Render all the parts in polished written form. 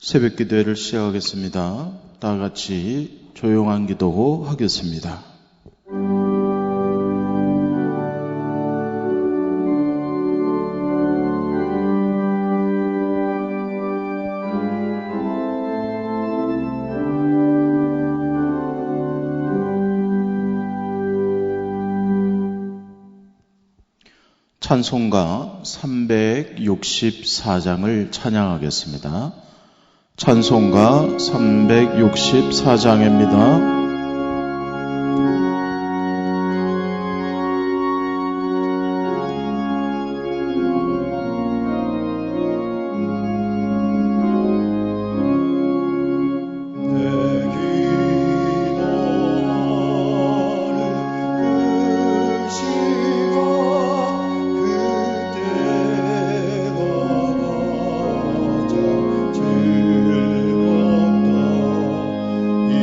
새벽 기도회를 시작하겠습니다. 다 같이 조용한 기도 하겠습니다. 찬송가 364장을 찬양하겠습니다. 찬송가 364장입니다. 이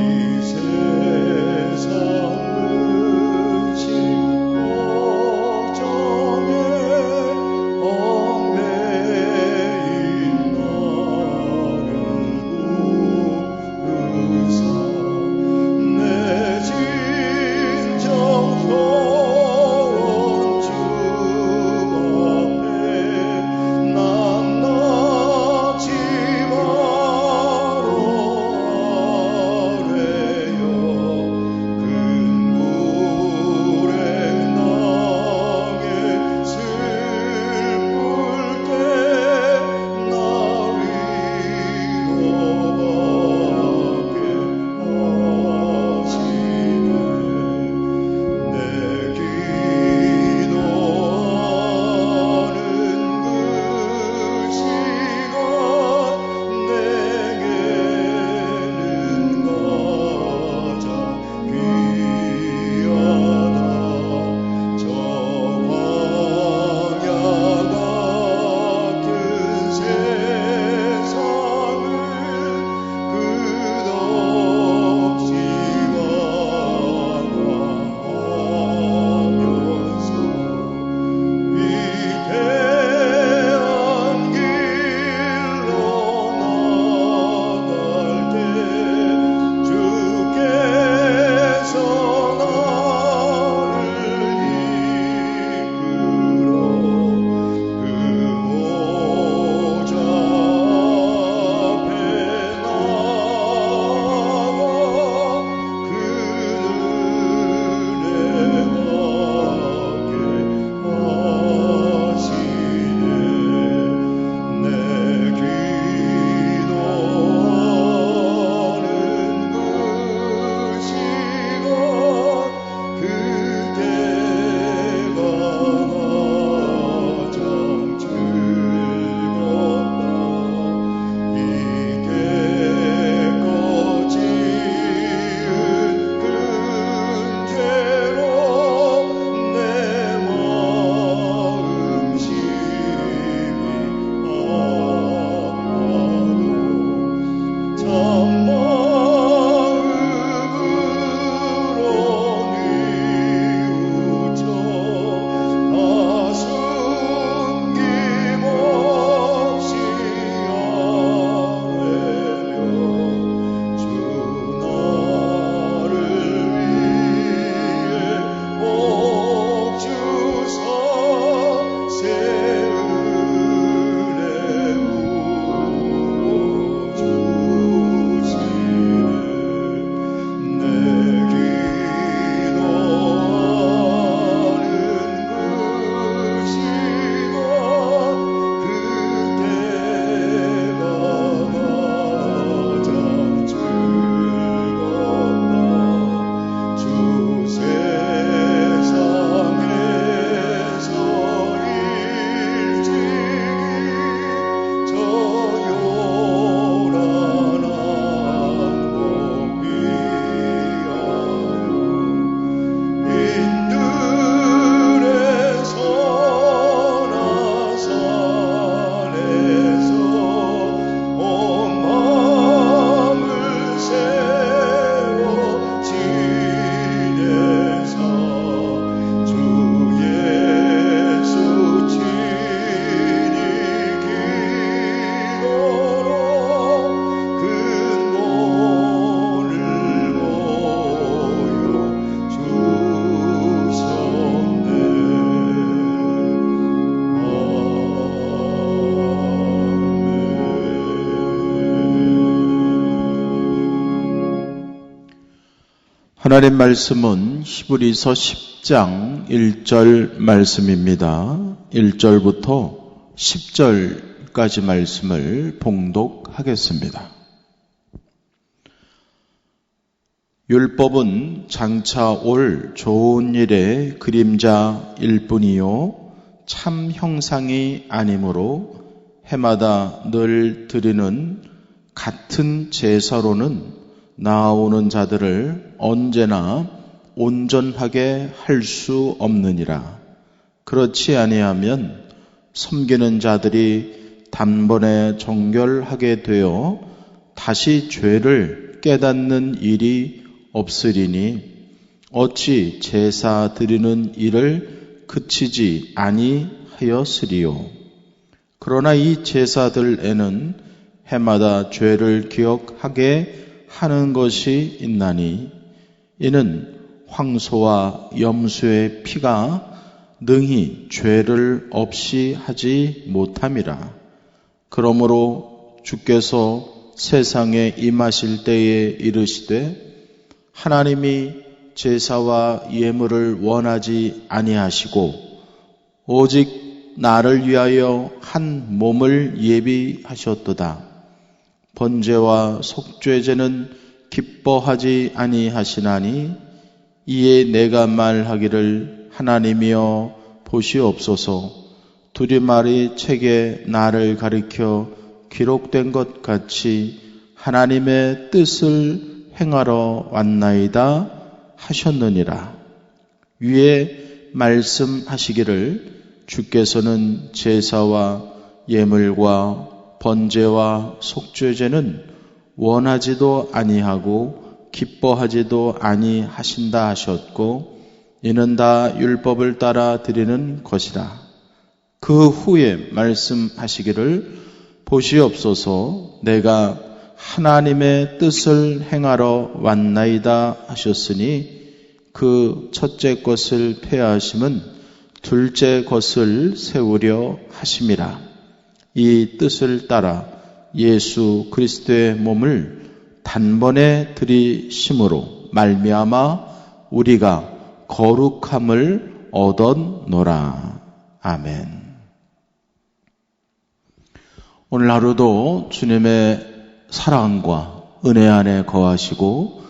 하나님 말씀은 히브리서 10장 1절 말씀입니다. 1절부터 10절까지 말씀을 봉독하겠습니다. 율법은 장차 올 좋은 일의 그림자일 뿐이요 참 형상이 아니므로 해마다 늘 드리는 같은 제사로는 나아오는 자들을 언제나 온전하게 할 수 없느니라. 그렇지 아니하면 섬기는 자들이 단번에 정결하게 되어 다시 죄를 깨닫는 일이 없으리니 어찌 제사 드리는 일을 그치지 아니하였으리요. 그러나 이 제사들에는 해마다 죄를 기억하게 하는 것이 있나니 이는 황소와 염소의 피가 능히 죄를 없이 하지 못함이라. 그러므로 주께서 세상에 임하실 때에 이르시되 하나님이 제사와 예물을 원하지 아니하시고 오직 나를 위하여 한 몸을 예비하셨도다. 번제와 속죄제는 기뻐하지 아니하시나니 이에 내가 말하기를 하나님이여 보시옵소서. 두리마리 책에 나를 가리켜 기록된 것 같이 하나님의 뜻을 행하러 왔나이다 하셨느니라. 위에 말씀하시기를 주께서는 제사와 예물과 번제와 속죄제는 원하지도 아니하고 기뻐하지도 아니하신다 하셨고 이는 다 율법을 따라 드리는 것이라. 그 후에 말씀하시기를 보시옵소서 내가 하나님의 뜻을 행하러 왔나이다 하셨으니 그 첫째 것을 폐하심은 둘째 것을 세우려 하심이라. 이 뜻을 따라 예수 그리스도의 몸을 단번에 들이심으로 말미암아 우리가 거룩함을 얻었노라. 아멘. 오늘 하루도 주님의 사랑과 은혜 안에 거하시고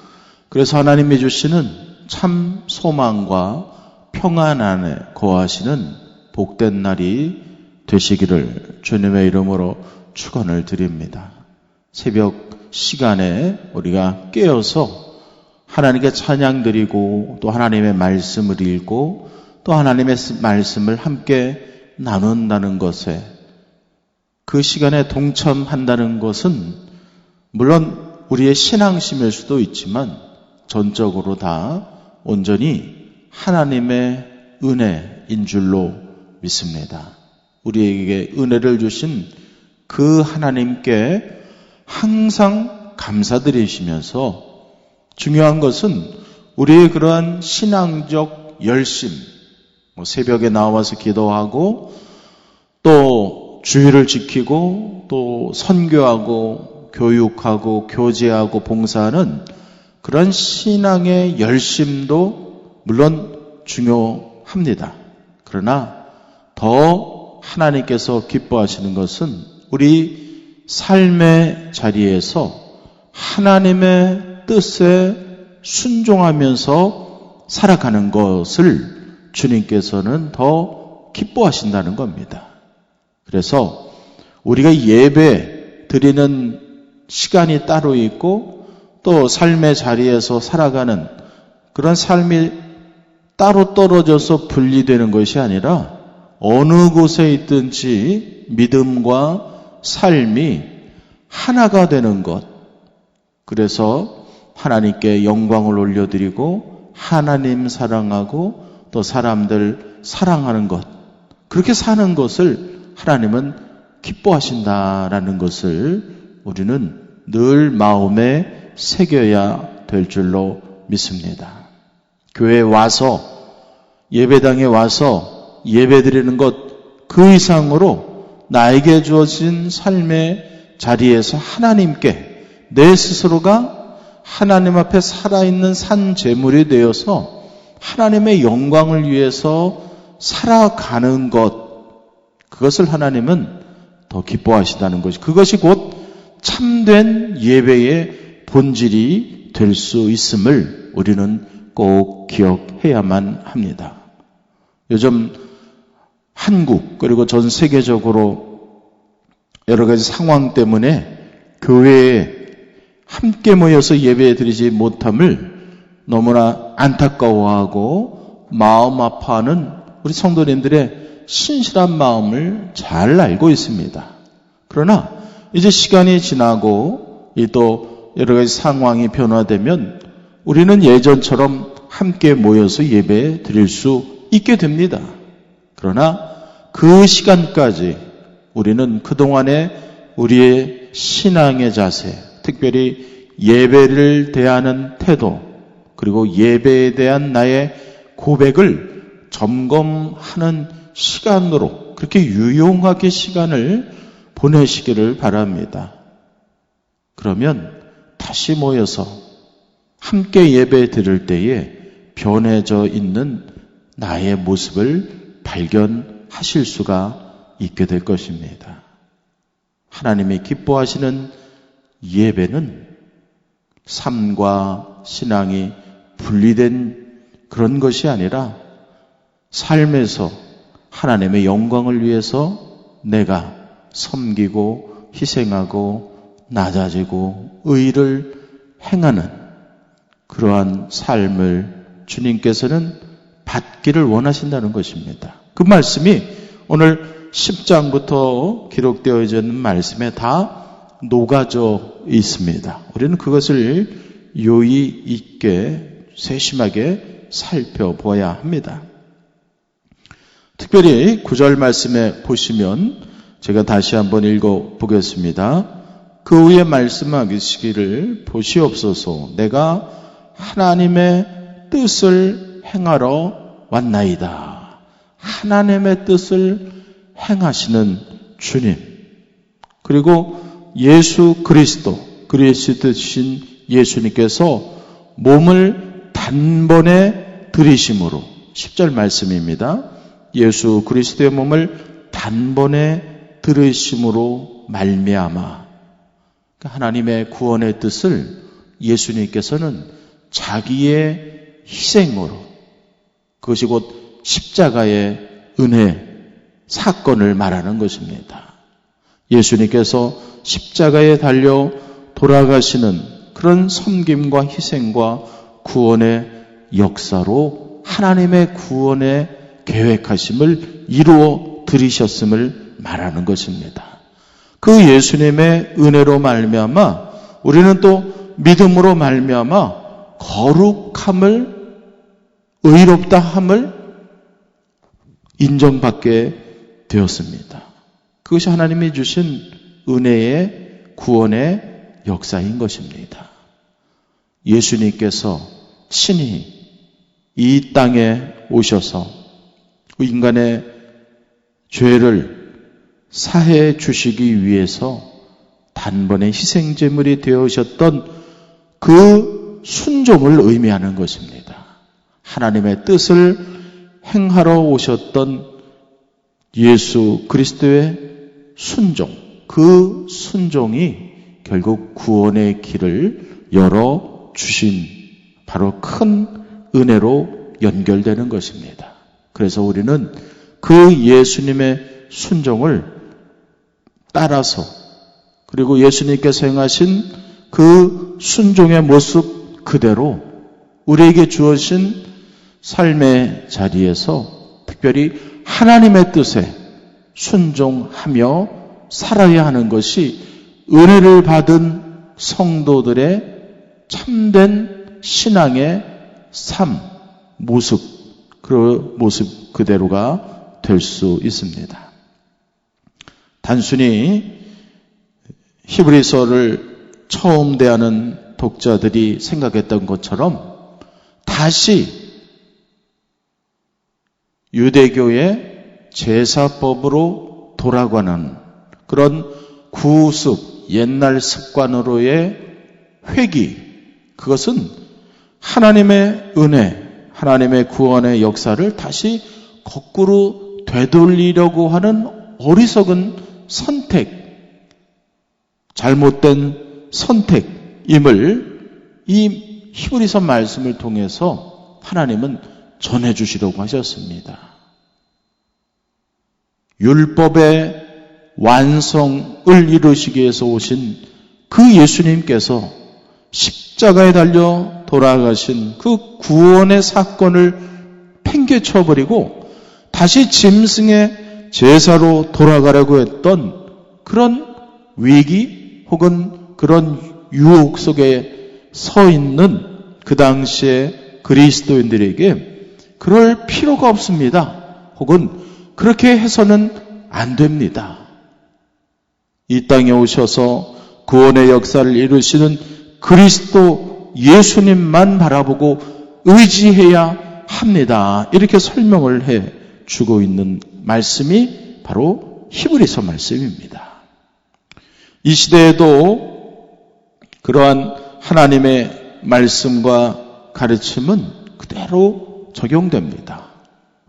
그래서 하나님이 주시는 참 소망과 평안 안에 거하시는 복된 날이 되시기를 주님의 이름으로 축원을 드립니다. 새벽 시간에 우리가 깨어서 하나님께 찬양 드리고 또 하나님의 말씀을 읽고 또 하나님의 말씀을 함께 나눈다는 것에 그 시간에 동참한다는 것은 물론 우리의 신앙심일 수도 있지만 전적으로 다 온전히 하나님의 은혜인 줄로 믿습니다. 우리에게 은혜를 주신 그 하나님께 항상 감사드리시면서 중요한 것은 우리의 그러한 신앙적 열심, 새벽에 나와서 기도하고 또 주일을 지키고 또 선교하고 교육하고 교제하고 봉사하는 그런 신앙의 열심도 물론 중요합니다. 그러나 더 하나님께서 기뻐하시는 것은 우리 삶의 자리에서 하나님의 뜻에 순종하면서 살아가는 것을 주님께서는 더 기뻐하신다는 겁니다. 그래서 우리가 예배 드리는 시간이 따로 있고 또 삶의 자리에서 살아가는 그런 삶이 따로 떨어져서 분리되는 것이 아니라 어느 곳에 있든지 믿음과 삶이 하나가 되는 것. 그래서 하나님께 영광을 올려드리고 하나님 사랑하고 또 사람들 사랑하는 것. 그렇게 사는 것을 하나님은 기뻐하신다라는 것을 우리는 늘 마음에 새겨야 될 줄로 믿습니다. 교회에 와서 예배당에 와서 예배드리는 것 그 이상으로 나에게 주어진 삶의 자리에서 하나님께 내 스스로가 하나님 앞에 살아있는 산 제물이 되어서 하나님의 영광을 위해서 살아가는 것, 그것을 하나님은 더 기뻐하시다는 것이, 그것이 곧 참된 예배의 본질이 될 수 있음을 우리는 꼭 기억해야만 합니다. 요즘 한국 그리고 전 세계적으로 여러 가지 상황 때문에 교회에 함께 모여서 예배 드리지 못함을 너무나 안타까워하고 마음 아파하는 우리 성도님들의 신실한 마음을 잘 알고 있습니다. 그러나 이제 시간이 지나고 또 여러 가지 상황이 변화되면 우리는 예전처럼 함께 모여서 예배 드릴 수 있게 됩니다. 그러나 그 시간까지 우리는 그동안의 우리의 신앙의 자세, 특별히 예배를 대하는 태도, 그리고 예배에 대한 나의 고백을 점검하는 시간으로 그렇게 유용하게 시간을 보내시기를 바랍니다. 그러면 다시 모여서 함께 예배 드릴 때에 변해져 있는 나의 모습을 발견하실 수가 있게 될 것입니다. 하나님이 기뻐하시는 예배는 삶과 신앙이 분리된 그런 것이 아니라 삶에서 하나님의 영광을 위해서 내가 섬기고 희생하고 낮아지고 의를 행하는 그러한 삶을 주님께서는 받기를 원하신다는 것입니다. 그 말씀이 오늘 10장부터 기록되어 있는 말씀에 다 녹아져 있습니다. 우리는 그것을 요의 있게 세심하게 살펴보아야 합니다. 특별히 9절 말씀에 보시면 제가 다시 한번 읽어보겠습니다. 그 후에 말씀하시기를 보시옵소서 내가 하나님의 뜻을 행하러 왔나이다. 하나님의 뜻을 행하시는 주님, 그리고 예수 그리스도이신 예수님께서 몸을 단번에 들이심으로 10절 말씀입니다. 예수 그리스도의 몸을 단번에 들이심으로 말미암아 하나님의 구원의 뜻을 예수님께서는 자기의 희생으로, 그것이 곧 십자가의 은혜 사건을 말하는 것입니다. 예수님께서 십자가에 달려 돌아가시는 그런 섬김과 희생과 구원의 역사로 하나님의 구원의 계획하심을 이루어 들이셨음을 말하는 것입니다. 그 예수님의 은혜로 말미암아 우리는 또 믿음으로 말미암아 거룩함을, 의롭다함을 인정받게 되었습니다. 그것이 하나님이 주신 은혜의 구원의 역사인 것입니다. 예수님께서 친히 이 땅에 오셔서 인간의 죄를 사해 주시기 위해서 단번에 희생제물이 되어오셨던 그 순종을 의미하는 것입니다. 하나님의 뜻을 행하러 오셨던 예수 그리스도의 순종, 그 순종이 결국 구원의 길을 열어주신 바로 큰 은혜로 연결되는 것입니다. 그래서 우리는 그 예수님의 순종을 따라서, 그리고 예수님께서 행하신 그 순종의 모습 그대로 우리에게 주어진 삶의 자리에서 특별히 하나님의 뜻에 순종하며 살아야 하는 것이 은혜를 받은 성도들의 참된 신앙의 삶, 모습, 그 모습 그대로가 될 수 있습니다. 단순히 히브리서를 처음 대하는 독자들이 생각했던 것처럼 다시 유대교의 제사법으로 돌아가는 그런 구습, 옛날 습관으로의 회귀, 그것은 하나님의 은혜, 하나님의 구원의 역사를 다시 거꾸로 되돌리려고 하는 어리석은 선택, 잘못된 선택임을 이 히브리서 말씀을 통해서 하나님은 전해주시려고 하셨습니다. 율법의 완성을 이루시기 위해서 오신 그 예수님께서 십자가에 달려 돌아가신 그 구원의 사건을 팽개쳐버리고 다시 짐승의 제사로 돌아가려고 했던 그런 위기 혹은 그런 유혹 속에 서 있는 그 당시의 그리스도인들에게 그럴 필요가 없습니다. 혹은 그렇게 해서는 안 됩니다. 이 땅에 오셔서 구원의 역사를 이루시는 그리스도 예수님만 바라보고 의지해야 합니다. 이렇게 설명을 해 주고 있는 말씀이 바로 히브리서 말씀입니다. 이 시대에도 그러한 하나님의 말씀과 가르침은 그대로 적용됩니다.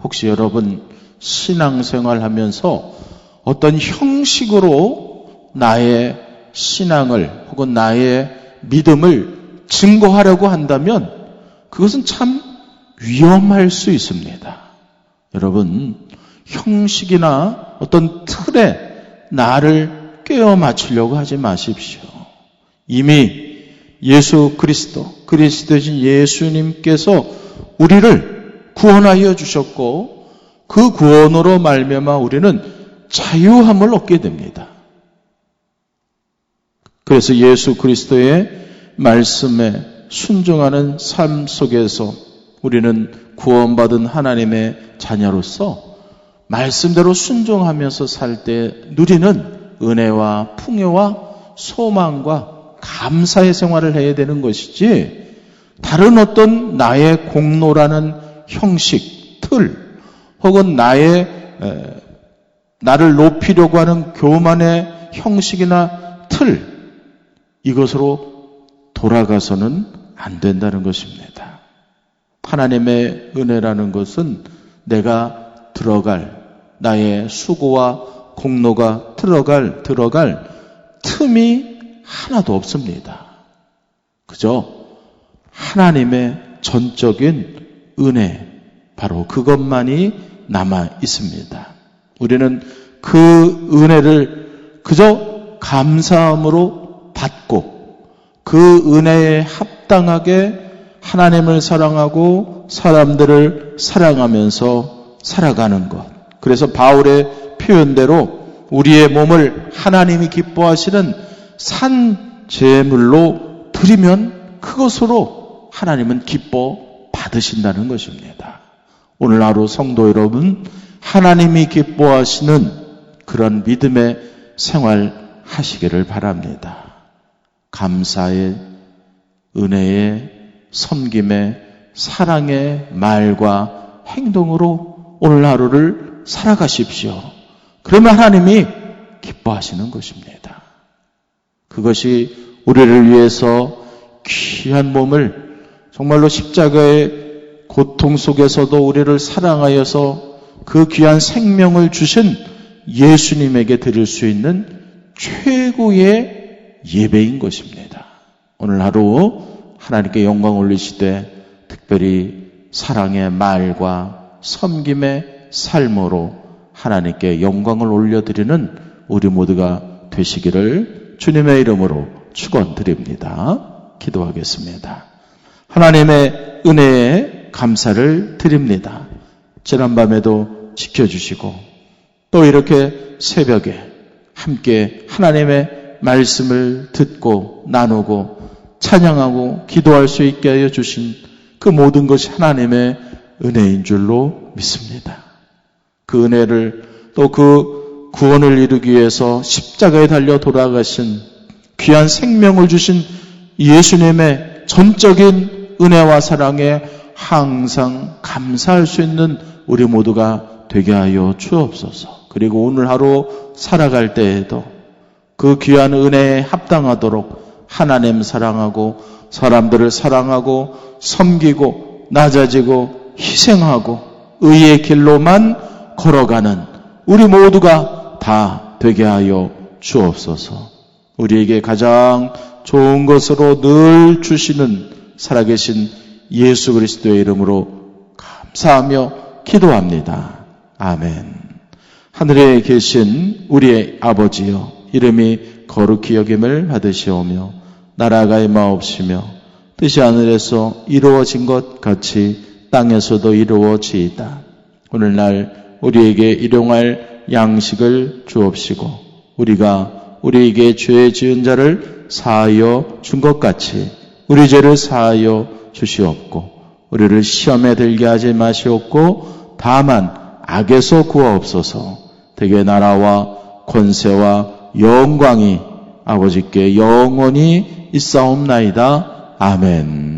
혹시 여러분 신앙생활 하면서 어떤 형식으로 나의 신앙을 혹은 나의 믿음을 증거하려고 한다면 그것은 참 위험할 수 있습니다. 여러분, 형식이나 어떤 틀에 나를 꿰어 맞추려고 하지 마십시오. 이미 예수 그리스도이신 예수님께서 우리를 구원하여 주셨고 그 구원으로 말미암아 우리는 자유함을 얻게 됩니다. 그래서 예수 그리스도의 말씀에 순종하는 삶 속에서 우리는 구원받은 하나님의 자녀로서 말씀대로 순종하면서 살 때 누리는 은혜와 풍요와 소망과 감사의 생활을 해야 되는 것이지 다른 어떤 나의 공로라는 형식, 틀 혹은 나를 높이려고 하는 교만의 형식이나 틀 이것으로 돌아가서는 안 된다는 것입니다. 하나님의 은혜라는 것은 내가 들어갈 나의 수고와 공로가 들어갈 틈이 하나도 없습니다. 그저 하나님의 전적인 은혜 바로 그것만이 남아 있습니다. 우리는 그 은혜를 그저 감사함으로 받고 그 은혜에 합당하게 하나님을 사랑하고 사람들을 사랑하면서 살아가는 것. 그래서 바울의 표현대로 우리의 몸을 하나님이 기뻐하시는 산 제물로 드리면 그것으로 하나님은 기뻐 받으신다는 것입니다. 오늘 하루 성도 여러분, 하나님이 기뻐하시는 그런 믿음의 생활 하시기를 바랍니다. 감사의, 은혜의, 섬김의, 사랑의 말과 행동으로 오늘 하루를 살아가십시오. 그러면 하나님이 기뻐하시는 것입니다. 그것이 우리를 위해서 귀한 몸을 정말로 십자가의 고통 속에서도 우리를 사랑하여서 그 귀한 생명을 주신 예수님에게 드릴 수 있는 최고의 예배인 것입니다. 오늘 하루 하나님께 영광 올리시되 특별히 사랑의 말과 섬김의 삶으로 하나님께 영광을 올려드리는 우리 모두가 되시기를 주님의 이름으로 축원드립니다. 기도하겠습니다. 하나님의 은혜에 감사를 드립니다. 지난밤에도 지켜주시고 또 이렇게 새벽에 함께 하나님의 말씀을 듣고 나누고 찬양하고 기도할 수 있게 하여 주신 그 모든 것이 하나님의 은혜인 줄로 믿습니다. 그 은혜를 또 그 구원을 이루기 위해서 십자가에 달려 돌아가신 귀한 생명을 주신 예수님의 전적인 은혜와 사랑에 항상 감사할 수 있는 우리 모두가 되게 하여 주옵소서. 그리고 오늘 하루 살아갈 때에도 그 귀한 은혜에 합당하도록 하나님 사랑하고 사람들을 사랑하고 섬기고 낮아지고 희생하고 의의 길로만 걸어가는 우리 모두가 다 되게 하여 주옵소서. 우리에게 가장 좋은 것으로 늘 주시는 살아계신 예수 그리스도의 이름으로 감사하며 기도합니다. 아멘. 하늘에 계신 우리의 아버지여, 이름이 거룩히 여김을 받으시오며 나라가 임하옵시며 뜻이 하늘에서 이루어진 것 같이 땅에서도 이루어지이다. 오늘날 우리에게 일용할 양식을 주옵시고 우리가 우리에게 죄 지은 자를 사하여 준 것 같이 우리 죄를 사하여 주시옵고 우리를 시험에 들게 하지 마시옵고 다만 악에서 구하옵소서. 대개 나라와 권세와 영광이 아버지께 영원히 있사옵나이다. 아멘.